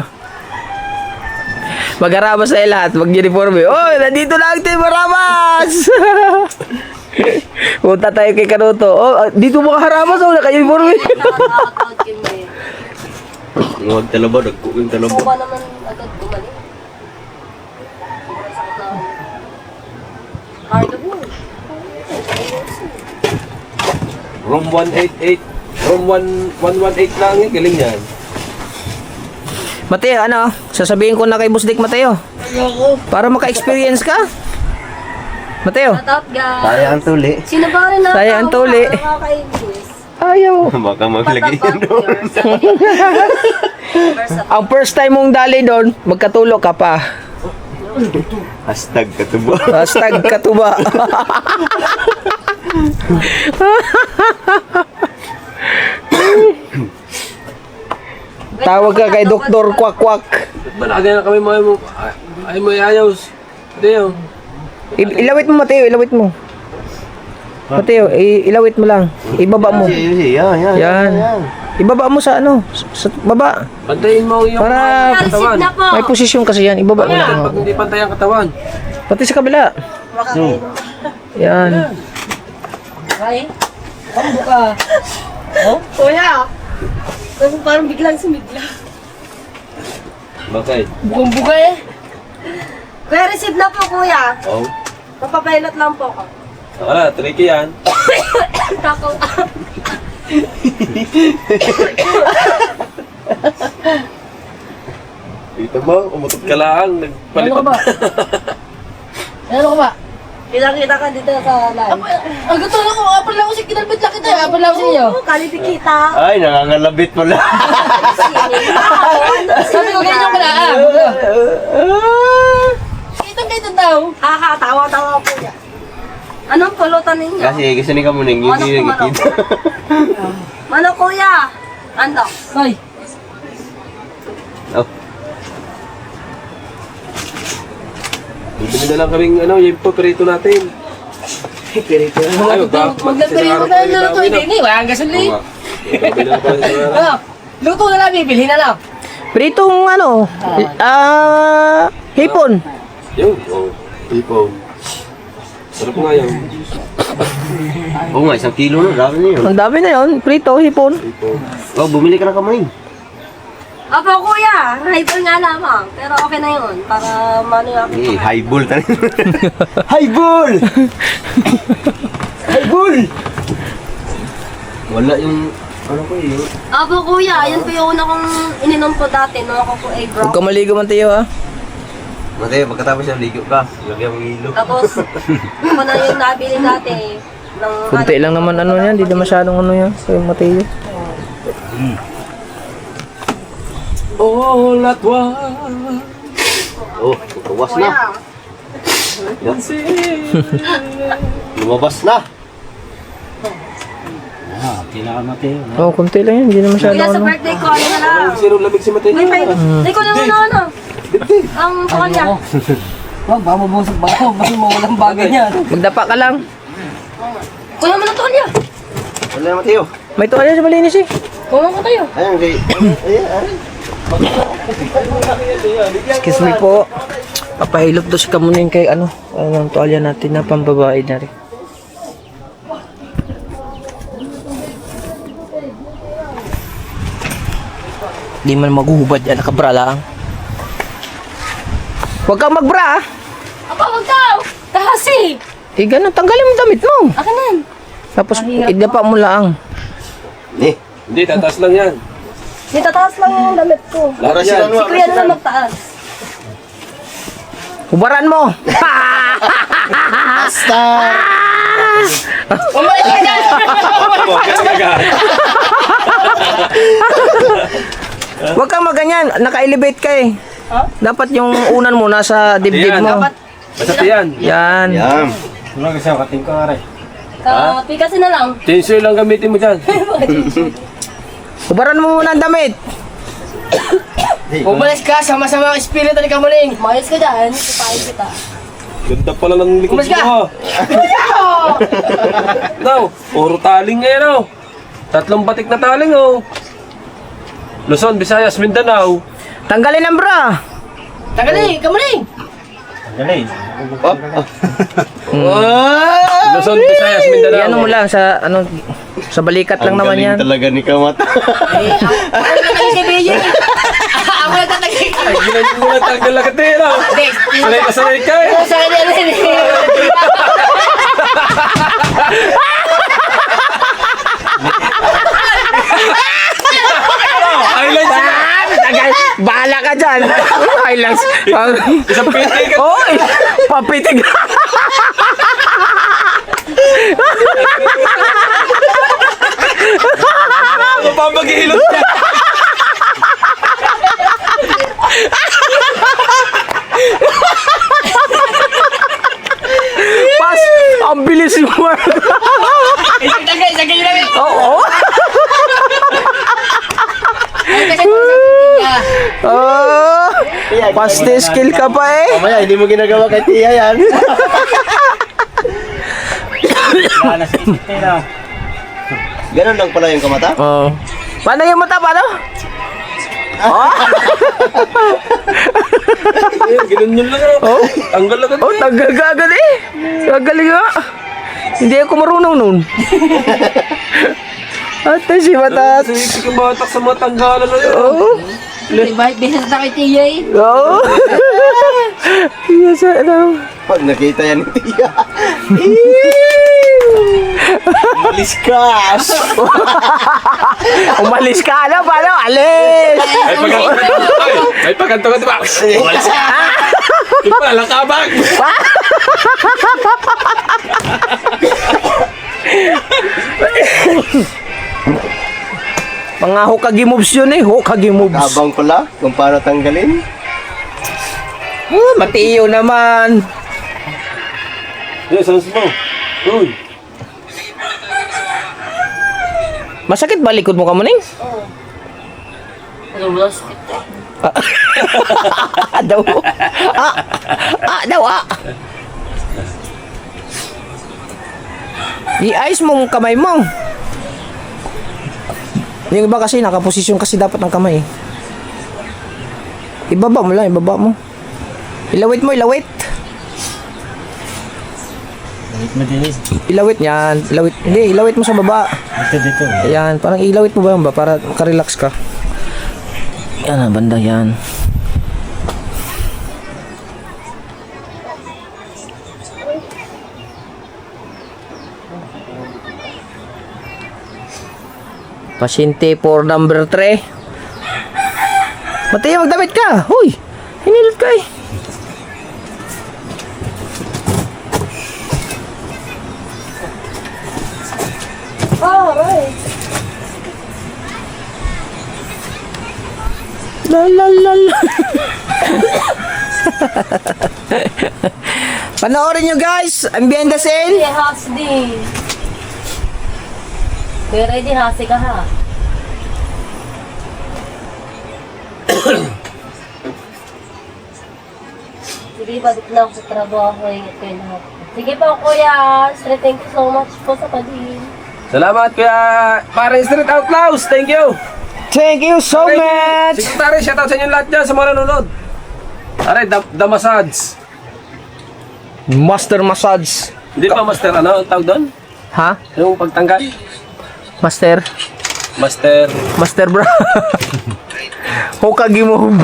Speaker 1: Mag-arabas tayo lahat, mag-uniforme. Oh, nandito na ang Team Arabas! Punta tayo kay Karuto. Oh, dito mga harabas, oh, naka-uniforme.
Speaker 2: Nakakataod kami.
Speaker 4: Huwag talaba, nagkuking talaba.
Speaker 2: Kung ba naman agad gumaling? Sobrang sakit na ako. Hard of work.
Speaker 3: Room 188. Room 118 lang eh. Galing yan.
Speaker 1: Mateo, ano? Sasabihin ko na kay Boss Dick Mateo. Para maka-experience ka. Mateo.
Speaker 2: Shout out guys.
Speaker 4: Kaya ang tuli.
Speaker 2: Sino ba rin na
Speaker 1: Saya ang tuli.
Speaker 2: Nakakainis.
Speaker 1: Ayaw.
Speaker 4: Baka maglagay yan doon.
Speaker 1: Ang first time mong dali doon, magkatulo ka pa.
Speaker 4: Hashtag katubo.
Speaker 1: Hashtag katuba. Tawag ka kay Doktor Kwak Kwak.
Speaker 3: Ba't ba nakagaya na kami ay mo ayos? Hindi oh.
Speaker 1: Ilawit mo, Mateo, ilawit mo. Mateo, ilawit mo lang. Ibaba mo. Yan. Ibaba mo sa ano, sa baba.
Speaker 3: Pantayin mo yung
Speaker 1: Para
Speaker 2: Receive na po.
Speaker 1: may posisyon kasi yan, ibaba mo lang.
Speaker 3: pag hindi pantay ang katawan.
Speaker 1: Pati sa kabila. Yan.
Speaker 6: Ay, kambo ka.
Speaker 2: Kuya. Kasi parang biglang sumigla.
Speaker 3: Bakit?
Speaker 6: Bukong-buka eh.
Speaker 2: Kuya, receive na po kuya.
Speaker 3: Oh.
Speaker 2: Papapilot lang po ako.
Speaker 3: Wala, tricky yan.
Speaker 2: Takaw.
Speaker 3: Dito mo, umutot ka lang.
Speaker 6: Ano ka ba? Ano ka ba?
Speaker 2: Kita-kita ka dito sa live.
Speaker 6: Ang gusto na ko, apal lang ako si kinalbit lang kita. Apal lang ako sa inyo.
Speaker 2: Kaliti kita.
Speaker 4: Ay, nangangalabit pala.
Speaker 6: Sabi ko ganyan pala ah. Kitang daw.
Speaker 2: Haha, tawa-tawa po yan. Anong pulutan ninyo?
Speaker 4: Kasi gusto ni Kamuning, yung hindi nagkikita.
Speaker 2: Mano kuya? Ando.
Speaker 6: Ay,
Speaker 4: Oh,
Speaker 3: Bibili na lang kaming yung paperito natin. Paperito? Ay,
Speaker 6: magdagdarin mo na yung luto. Hindi, wala ang gasolina. Ano? Luto na lang, bibili na lang.
Speaker 1: Pritong ano, hipon.
Speaker 3: Yung, tipo. Sarap nga yun.
Speaker 4: oo nga, 1 kilo na, dami na yun.
Speaker 1: Ang dami na yon, prito, hipon.
Speaker 4: Oh, bumili ka ng Kamuning.
Speaker 2: Opo kuya, hyper nga lamang. Pero okay na yun. Para mano yung
Speaker 4: Eh, highball tayo. Highball! Highball! Wala yung, ano ko yun?
Speaker 2: Opo kuya, yan po yung una kong ininom po dati nung ako po ay
Speaker 1: Huwag
Speaker 2: brown.
Speaker 1: ka maligo, Mateo, ha?
Speaker 4: Mateo, pagkatapos yung ligo ka, lagyan mong ilo.
Speaker 2: Tapos, ako na yung nabili dati. Ng,
Speaker 1: Kunti lang naman ano yan, di na masyadong ano yan, kay Mateo.
Speaker 3: All at once.
Speaker 4: Oh, tuwas na.
Speaker 2: Kuya,
Speaker 4: Lumabas na.
Speaker 5: Ah, kailangan Mateo.
Speaker 1: Oo, kunti lang yan. Hindi na masyado
Speaker 2: Kuya, sa
Speaker 1: ano.
Speaker 2: birthday ko, ano na lang.
Speaker 3: Sino lamig si Mateo?
Speaker 2: Ay, hindi ko na ano. Ang sa kanya.
Speaker 6: Wag, baka mabusog ba ako? Baka mawalang bagay niya.
Speaker 1: Magdapa ka lang.
Speaker 2: Kuya mo na to niya.
Speaker 4: Wala na, Mateo.
Speaker 1: May tuwalya sa malinis eh.
Speaker 2: Kuya mo tayo.
Speaker 4: Ayan, kay... Ayan.
Speaker 1: Excuse me po. Papahilot daw si Kamuning kay ano. Ano ang tuwalya natin na pambabae na rin. Di man maghuhubad yan, nakabra lang. Huwag kang magbra ah.
Speaker 2: Apa, wag daw. Tahasi.
Speaker 1: Eh ganun, tanggalin mo damit mo.
Speaker 2: Akin na.
Speaker 1: Tapos idapa mo lang.
Speaker 4: Eh,
Speaker 3: Hindi, tataas lang yan.
Speaker 2: Di tataas lang yung damit ko.
Speaker 4: Lahat
Speaker 3: yan.
Speaker 4: yan.
Speaker 2: Si Kuya na lang magtaas.
Speaker 1: Hubaran mo.
Speaker 4: Basta!
Speaker 1: Huwag kang maganyan, naka-elevate ka eh. Dapat yung unan mo nasa dibdib
Speaker 3: Ayan.
Speaker 1: mo.
Speaker 3: Basta yan.
Speaker 1: Yan.
Speaker 4: Yan.
Speaker 5: Wala kasi ako kating ko, aray.
Speaker 2: Kasi na lang.
Speaker 3: Chainsaw lang gamitin mo dyan.
Speaker 1: Hubaran mo muna ang damit.
Speaker 6: Umalis ka, sama-sama ang espiritu ni Kamuning.
Speaker 2: Mayos ka dyan. Ipapain kita.
Speaker 3: Ganda pala ng likod
Speaker 6: Umas ka!
Speaker 3: mo. Now, puro taling ngayon oh. 3 batik na taling oh. Luzon, Visayas, Mindanao.
Speaker 1: Tanggalin ang bra.
Speaker 6: Tagali, Kamuning!
Speaker 5: Galing.
Speaker 3: Luzon, Visayas, Mindanao.
Speaker 1: Iyan mo lang sa ano sa balikat lang naman yan.
Speaker 4: Talaga ni Kamata.
Speaker 6: Ako nagtatagay kay Beyo. Ako nagtatagay kay
Speaker 3: Ay, ginanyan mo lang tanggal lang katira. Sanay na sanay ka eh.
Speaker 6: Sa kanya na yun.
Speaker 3: Highlights na.
Speaker 1: Tagal, bahala ka dyan. Highlights.
Speaker 3: Isang pitik ka.
Speaker 1: Oy, papitig.
Speaker 3: Ano pa maghihilot ka?
Speaker 1: Pas, ang bilis mo.
Speaker 6: Isang tagay namin.
Speaker 1: Oo.
Speaker 6: Ay, kasi kung sa tiya.
Speaker 1: Oh, paste skill ka pa eh.
Speaker 4: Mamaya, hindi mo ginagawa kay Tia yan.
Speaker 5: Wala na si Tira.
Speaker 4: Ganun lang pala yung Kamata?
Speaker 1: Oh. Paano yung mata? Paano? Oh,
Speaker 3: Ganun yun lang oh. Tanggal lang
Speaker 1: oh tanggal ka agad eh. Gagaling nga. Hindi ako marunong nun. Ate si mata.
Speaker 3: Sige, kumatak sa mga tanggalan na yun.
Speaker 1: Oh.
Speaker 6: Bahit beses na kay Tiya eh.
Speaker 1: Oo. Yes, ano.
Speaker 4: Pag nakita yan ni Tia. Malis ka!
Speaker 1: Umalis ka na, paano? Alis!
Speaker 3: Ay, pagkanto ka diba? Walis ka! Yung pala lang kabag!
Speaker 1: Mga Hokage moves yun eh, Hokage moves.
Speaker 4: Abang pala kung paano tanggalin.
Speaker 1: Matiyo naman.
Speaker 3: Yes, ano mo? Uy!
Speaker 1: Masakit ba likod mo ka muning?
Speaker 2: Ano mo lang sakit eh.
Speaker 1: Daw. Daw. I-ayos mo ang kamay mo. Yung iba kasi nakaposisyon kasi dapat ang kamay. Ibaba mo lang, ibaba mo. Ilawit mo, ilawit.
Speaker 5: Galit mo din.
Speaker 1: Ilawit yan. Ilawit. Hindi, ilawit mo sa baba.
Speaker 5: Dito.
Speaker 1: Ayan, parang ilawit mo ba yun ba? Para makarelax ka. Yan, banda yan. Pasyente for number 3. Mateo, magdamit ka. Huy, hinilot ka eh. La la la la. Panoorin nyo guys, Ambienda Sale.
Speaker 2: Hey, Hasdi. Kaya ready, hasi ka ha. Sige, balik na ako sa trabaho. Ingat kayo lahat. Sige po, Kuya. Astrid, thank you so much po sa padin.
Speaker 3: Salamat kuya Paring Street Outlaws. Thank you.
Speaker 1: Thank you so much.
Speaker 3: Secretary, shoutout sa inyo lahat dyan sa mga nanonood. Aray, the massage.
Speaker 1: Master Massage.
Speaker 3: Hindi pa master, ano ang tawag doon?
Speaker 1: Ha?
Speaker 3: Yung pagtanggal?
Speaker 1: Master?
Speaker 3: Master.
Speaker 1: Master bro. Hokage move.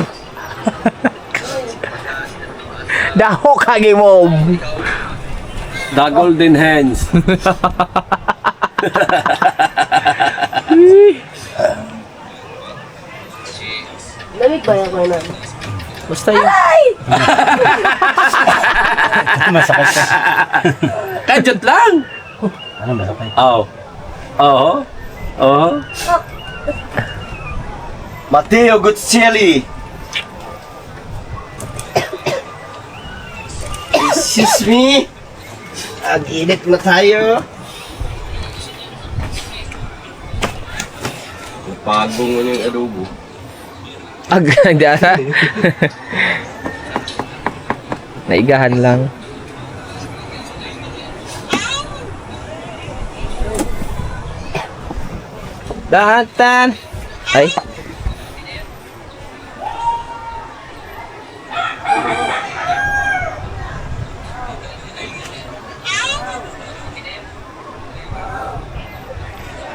Speaker 1: The Hokage move.
Speaker 3: The Golden Hands.
Speaker 2: Lamig ba yan, Manon?
Speaker 1: Basta yun.
Speaker 5: Masakit ka.
Speaker 3: Kadjot lang.
Speaker 5: Ano masakit?
Speaker 3: Oo. Oo. Oo.
Speaker 4: Matteo Guzzelli. Excuse me. Ag-init na tayo. Pagong mo yung adobo.
Speaker 1: Agad. Naigahan lang. Datan. Ay.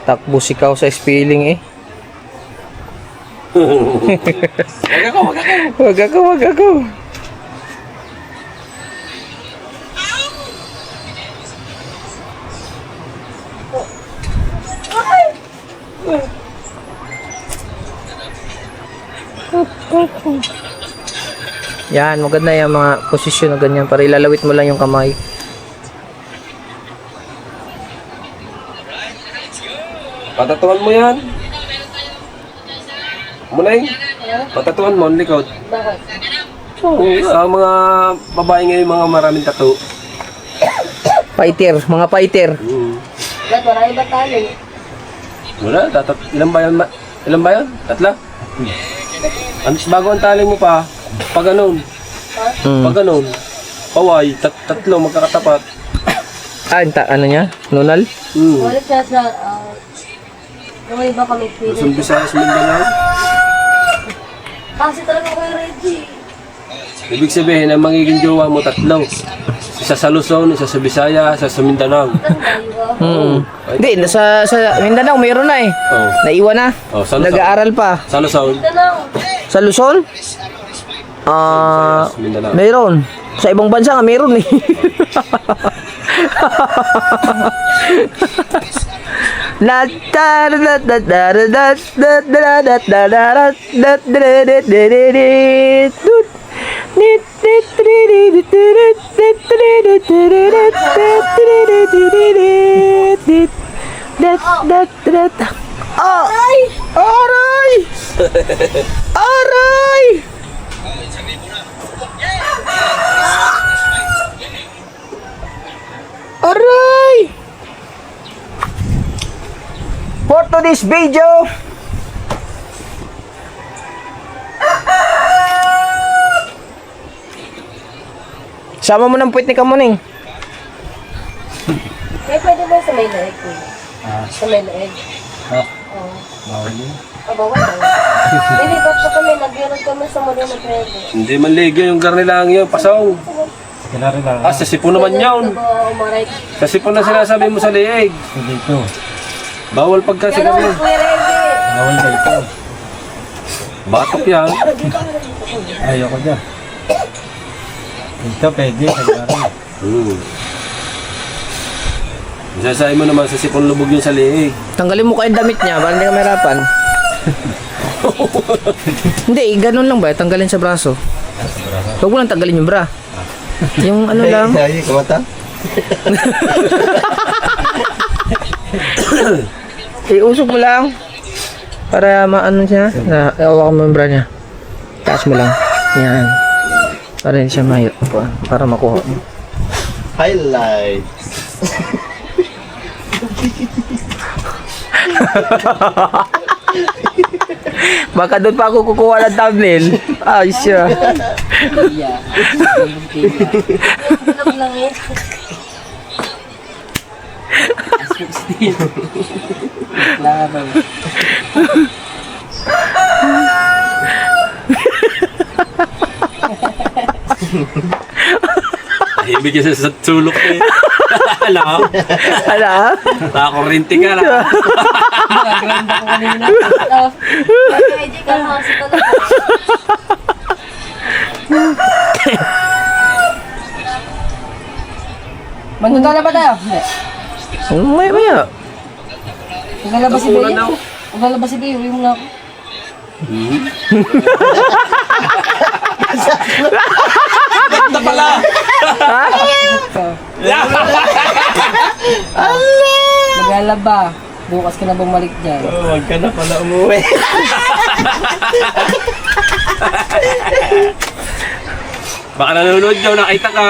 Speaker 1: Takbo si Kao sa spelling eh. Wag ako. Yan, maganda yung mga posisyon na ganyan para ilalawit mo lang yung kamay.
Speaker 3: Patatuan mo yan. Munay. Patatuan mo ang likod.
Speaker 2: Bakit?
Speaker 3: Ang mga babae ngayon, mga maraming tattoo.
Speaker 1: Fighter, mga fighter.
Speaker 2: Ba't marami ba tali?
Speaker 3: Wala, ilan ba yan? Ilan ba yan? Tatla? Bago ang tali mo pa, pag ganun, pag ganun, paway, tatlo magkakatapat.
Speaker 1: Ano niya? Nunal?
Speaker 2: Wala siya sa... Kung iba kami feeling.
Speaker 3: Luzon, Visayas, Mindanao.
Speaker 2: Kasi talaga kayo Reggie.
Speaker 3: Ibig sabihin, ang magiging jowa mo tatlo. Isa sa Luzon, isa sa Visaya, isa sa Mindanao.
Speaker 1: Hindi, sa Mindanao mayroon na eh.
Speaker 3: Oh.
Speaker 1: Naiwan na.
Speaker 3: Oh, sa Luzon.
Speaker 1: Nag-aaral pa.
Speaker 3: Sa Luzon,
Speaker 1: Sa Luzon?
Speaker 3: Mindanao.
Speaker 1: Mayroon. Sa ibang bansa nga mayroon eh. Aray! Aray! Aray! Aray! For today's video, sama mo ng puwit ni Kamuning.
Speaker 2: Kaya pwede ba sa may leeg? Sa may leeg?
Speaker 5: Bawal yun.
Speaker 2: Bawal lang. Hindi, ba't pa kami nag-unod kami sa muli na pwede?
Speaker 3: Hindi man ligyo yung garnilang yun, pasong.
Speaker 5: Kinari lang.
Speaker 3: Sa sipon naman yun.
Speaker 2: Umaray.
Speaker 3: Sa sipon na sinasabi mo sa liig.
Speaker 5: Dito.
Speaker 3: Bawal pagka sa
Speaker 2: Ano,
Speaker 3: gabi.
Speaker 2: Kuya Reggie?
Speaker 5: Bawal dito.
Speaker 3: Batok yan.
Speaker 5: Ayoko dyan. Dito pwede. Kinari.
Speaker 3: Sasabi mo naman sa sipon lubog yun sa liig.
Speaker 1: Tanggalin mo kayo damit niya para hindi ka mahirapan. Hindi, ganun lang ba? Tanggalin sa braso. Huwag mo lang tanggalin yung bra. Yung ano lang.
Speaker 4: Ay, kumata.
Speaker 1: Iusok mo lang. Para maano siya. Hawakan mo yung bra niya. Taas mo lang. Yan. Para hindi siya mahirap. Para makuha mo.
Speaker 4: Highlights.
Speaker 1: Baka doon pa ako kukuha ng thumbnail. Ay, siya.
Speaker 2: Tulog lang yun.
Speaker 3: Ibig kasi sa sulok eh. Alam?
Speaker 1: Ala?
Speaker 3: Nakakurinti ka na.
Speaker 2: Hindi ka hasi talaga.
Speaker 6: Manduta na ba tayo? Hindi.
Speaker 1: Maya.
Speaker 6: Maglalabas si
Speaker 3: Tapunan
Speaker 6: Bea.
Speaker 3: daw.
Speaker 6: Maglalabas si Bea. Uwi mo na ako.
Speaker 3: Ito pala.
Speaker 6: Maglalaba. Bukas ka na bumalik dyan.
Speaker 4: Huwag ka na pala umuwi.
Speaker 3: Baka nanonood daw, nakita ka.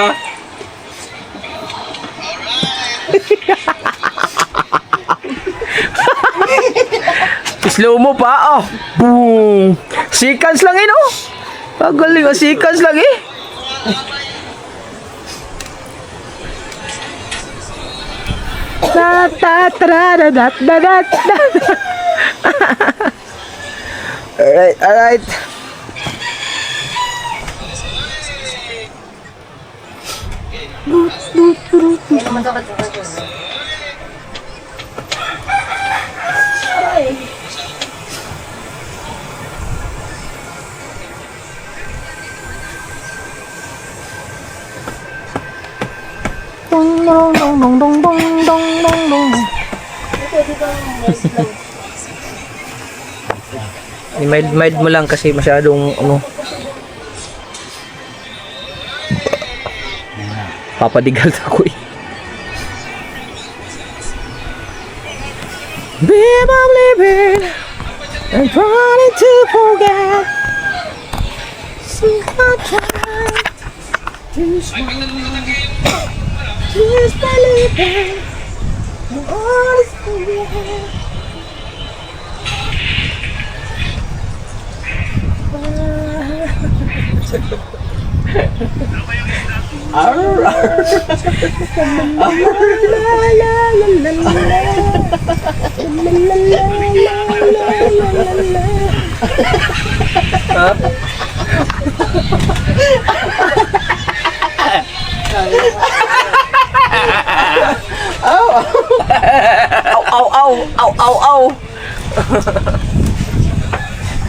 Speaker 1: Slow mo pa, oh. Boom. Seconds lang eh, no? Ang galing, seconds lang eh. Ta ta tra da da da da da. Alright, alright.
Speaker 2: Hindi naman dapat sa kanya.
Speaker 1: Dong dong dong dong dong dong dong dong dong. I-mild mo lang kasi masyadong ano. Papadigal ako eh. Babe, I'm living and trying to forget. See, I tried to smile. Please believe it. All is clear. Ow, ow, ow, ow, ow.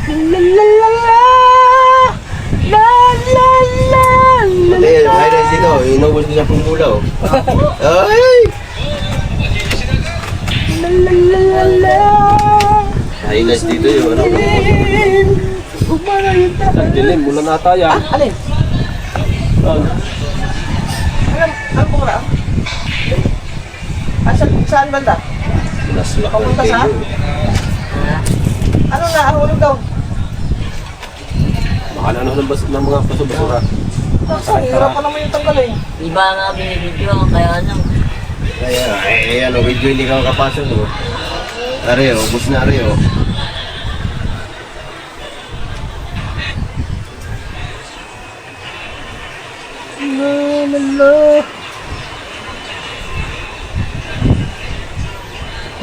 Speaker 1: La la la la. La la la.
Speaker 4: Hindi, highlights dito. Inubos niya pong mulaw. Ay!
Speaker 1: La la la la la.
Speaker 4: Highlights dito yung ano.
Speaker 3: Dilim, mula na tayo.
Speaker 6: Alin? Ano po ka? Saan banda? Papunta saan? Ano na? Ano ulog daw?
Speaker 3: Baka na ng mga paso-basura.
Speaker 6: Hirap pa naman yung tanggal eh.
Speaker 2: Iba nga binibidyo, kaya ano.
Speaker 4: Kaya, ano, video hindi ka makapasok. Oh. Areo, ubus na areo.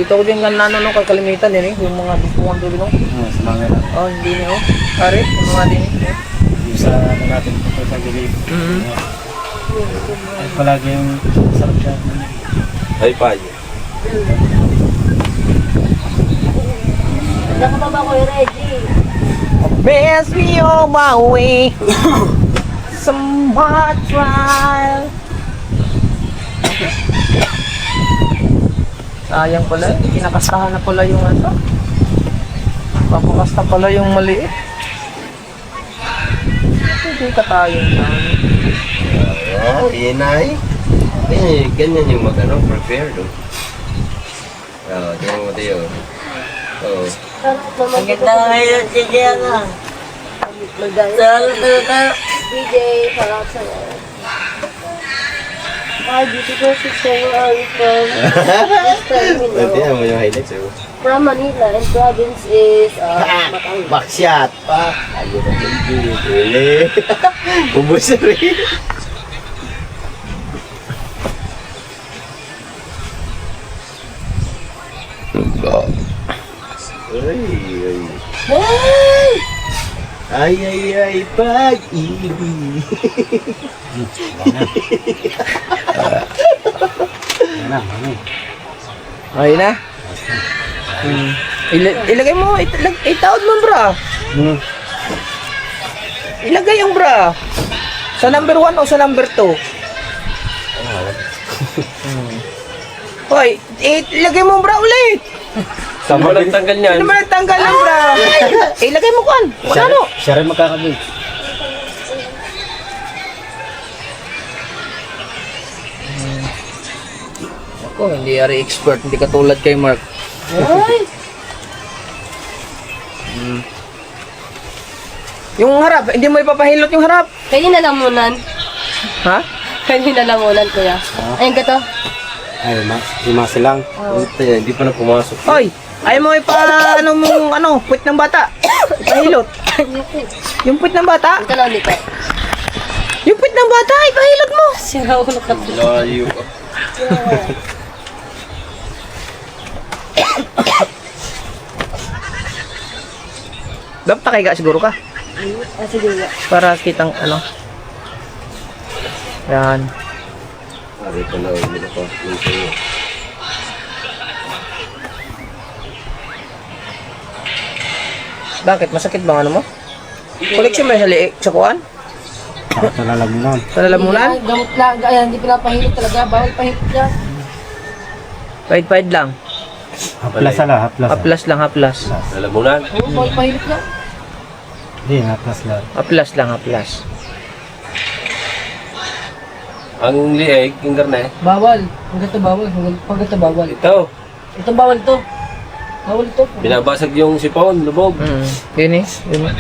Speaker 1: Dito ko din nga nanonood kalimitan din eh. Yung mga bukuan doon no.
Speaker 5: Sa mga lang.
Speaker 1: Oh, hindi niyo. Pare, yung mga din eh.
Speaker 5: Yung sa ano natin ito sa gilid. Ay, palagi yung sarap siya.
Speaker 3: Ay, pa.
Speaker 2: Ganda ka pa ba ko Reggie?
Speaker 1: Best me on my way. Somewhat trial. Sayang pala, kinakastahan na pala yung ano. Papakasta pala yung maliit. Hindi ka tayong lang.
Speaker 4: Oh, inay. Ganyan yung mag-ano, prepared. Oh, tingnan mo tayo. Oh.
Speaker 2: Ang ganda nga yun si Jenna. Salamat DJ, salamat sa'yo. Hi, beautiful sister. Where are you from? Just tell me now.
Speaker 4: mo yung highlights eh.
Speaker 2: From Manila and province is Batangas.
Speaker 4: Backshot pa. Ayun ang hindi. Ubus na rin. Ay, pag-ibig.
Speaker 1: Ayun na. Ilagay mo, itaod mo bra. Ilagay yung bra. Sa number 1 o sa number 2? Hoy, ilagay mo bra ulit.
Speaker 3: Saan mo nagtanggal niyan?
Speaker 1: Ano ba nagtanggal ng bra? Ilagay mo kan. Ano?
Speaker 5: Siya rin magkakabit.
Speaker 1: Ako, hindi ari expert, hindi katulad kay Mark.
Speaker 2: Ay!
Speaker 1: Yung harap, hindi mo ipapahilot yung harap.
Speaker 2: Kaya nalamunan.
Speaker 1: Ha?
Speaker 2: Kaya nalamunan, kuya. Ayun ka to.
Speaker 5: Ay, lima silang.
Speaker 3: Puta yan, hindi pa na pumasok.
Speaker 1: Hoy, ayaw mo puwit ng bata. Ipahilot. Yung puwit ng bata?
Speaker 2: Ito lang dito.
Speaker 1: Yung puwit ng bata, ipahilot mo.
Speaker 2: Sira ulo ka.
Speaker 3: Layo.
Speaker 1: Dapat nakahiga siguro ka.
Speaker 2: Sige nga.
Speaker 1: Para kitang ano. Yan.
Speaker 3: Sabi ko na, hindi na pa.
Speaker 1: Bakit? Masakit bang ano mo? Koleksyon mo sa liik sa kuwan?
Speaker 5: Sa lalamunan.
Speaker 1: Sa lalamunan?
Speaker 6: Gamot lang, ayan, hindi pinapahilot talaga. Bawal pahilot yan.
Speaker 1: Pahid-pahid lang.
Speaker 5: Haplas ala, haplas.
Speaker 1: Haplas lang, haplas.
Speaker 3: Lalamunan.
Speaker 6: Oo, bawal pahilot yan.
Speaker 5: Hindi, haplas lang.
Speaker 1: Haplas lang, haplas.
Speaker 3: Ang lieg, yung garne.
Speaker 6: Bawal. Hanggang ito bawal. Hanggang ito bawal.
Speaker 3: Ito,
Speaker 6: Ito bawal ito. Bawal ito.
Speaker 3: binabasag yung sipon, lubog.
Speaker 1: Yun eh. Yun eh.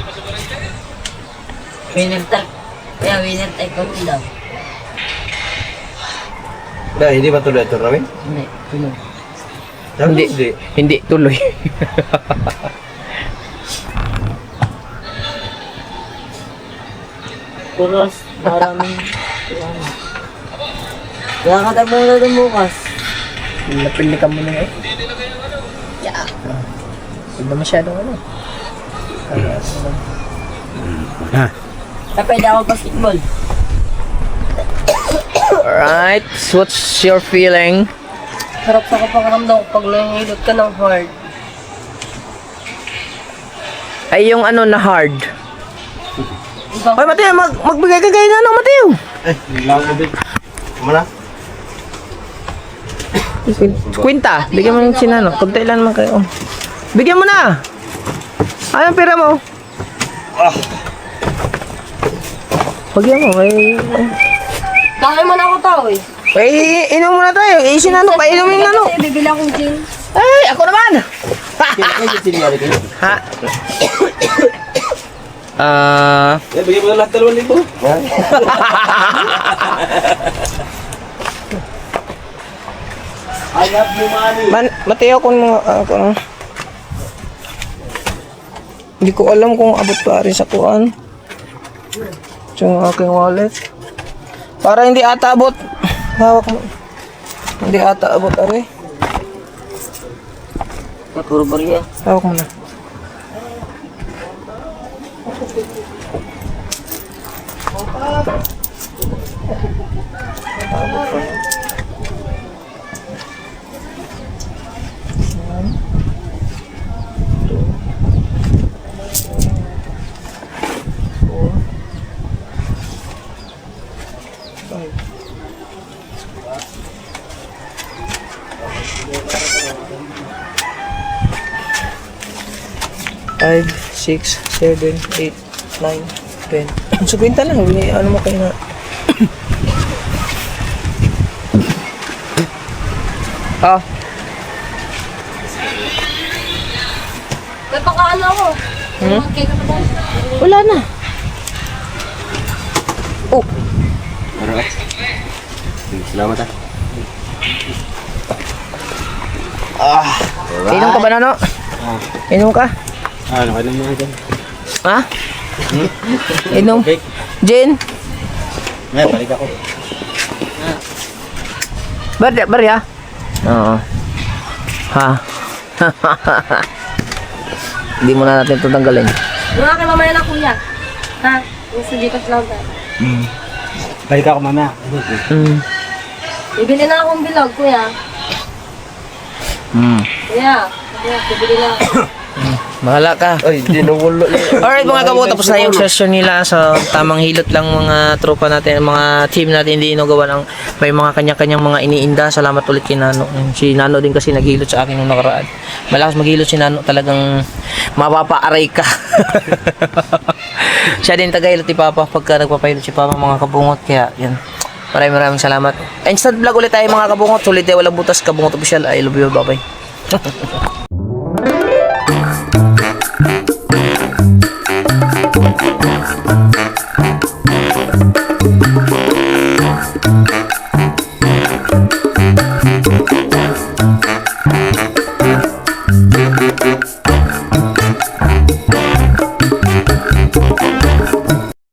Speaker 2: Winner tag. Kaya winner tag ko daw.
Speaker 4: Hindi ba tuloy ito namin?
Speaker 6: Hindi. Tuloy.
Speaker 1: Hindi. Hindi tuloy.
Speaker 2: Puros. Maraming. Kaya ka tayo muna doon bukas.
Speaker 1: Napili ka muna eh. Yeah. Hindi ba masyadong ano?
Speaker 2: Kaya pwede ako basketball.
Speaker 1: Alright. What's your feeling?
Speaker 2: Sarap sa kapakaramdam ko pag nahihilot ka ng hard.
Speaker 1: Ay yung ano na hard.
Speaker 2: Ibang
Speaker 1: Hoy Mateo, magbigay ka kayo na ano Mateo?
Speaker 4: Kumana?
Speaker 1: Kwinta, bigyan mo ng sinano. Kunti lang naman kayo. Bigyan mo na! Anong pera mo? Bigyan mo,
Speaker 2: Kaya mo na ako tao eh.
Speaker 1: inom muna tayo. Sinano, painumin na no.
Speaker 2: Kasi bibili akong gin.
Speaker 1: Ay, ako naman! Ha?
Speaker 3: Bigyan mo na lahat 2,000.
Speaker 4: I have you money.
Speaker 1: Mateo, kung mga, hindi ko alam kung abot pa rin sa kuan. Ito yung aking wallet. Para hindi ata abot. Hawak mo. Hindi ata abot, are.
Speaker 2: Puro bariya.
Speaker 1: Hawak mo na. Five, 6, 7, 8, 9, 10. So, kwenta lang. Ano mo kayo na?
Speaker 2: May pakaano ako. Okay ka pa ba?
Speaker 1: Wala na. Oh.
Speaker 4: Salamat
Speaker 1: Inom ka ba, Nano? Inom ka?
Speaker 5: Ano ka naman dyan?
Speaker 1: Ha? Inom? Jane?
Speaker 5: May, balik ako.
Speaker 1: Barya? Oo. Ha? Hindi mo na natin ito tanggalin.
Speaker 2: Mga kay mamaya na kuya. Ha? Yung sa Gcash lang tayo.
Speaker 5: Balik ako mamaya.
Speaker 1: Mm.
Speaker 2: Bibili na akong bilog, kuya. Kuya, bibili na ako.
Speaker 1: Bahala ka.
Speaker 3: Ay, di nawala.
Speaker 1: Alright mga kabungot, tapos na yung session nila. So, tamang hilot lang mga tropa natin, mga team natin, hindi inagawa ng may mga kanya-kanyang mga iniinda. Salamat ulit kay Nano. Si Nano din kasi naghilot sa akin nung nakaraan. Malakas maghilot si Nano, talagang mapapaaray ka. Siya din tagahilot ni Papa pagka nagpapahilot si Papa mga kabungot. Kaya, yan. Maraming salamat. Instant vlog ulit tayo mga kabungot. Sulit tayo, walang butas, kabungot official. I love you, bye-bye.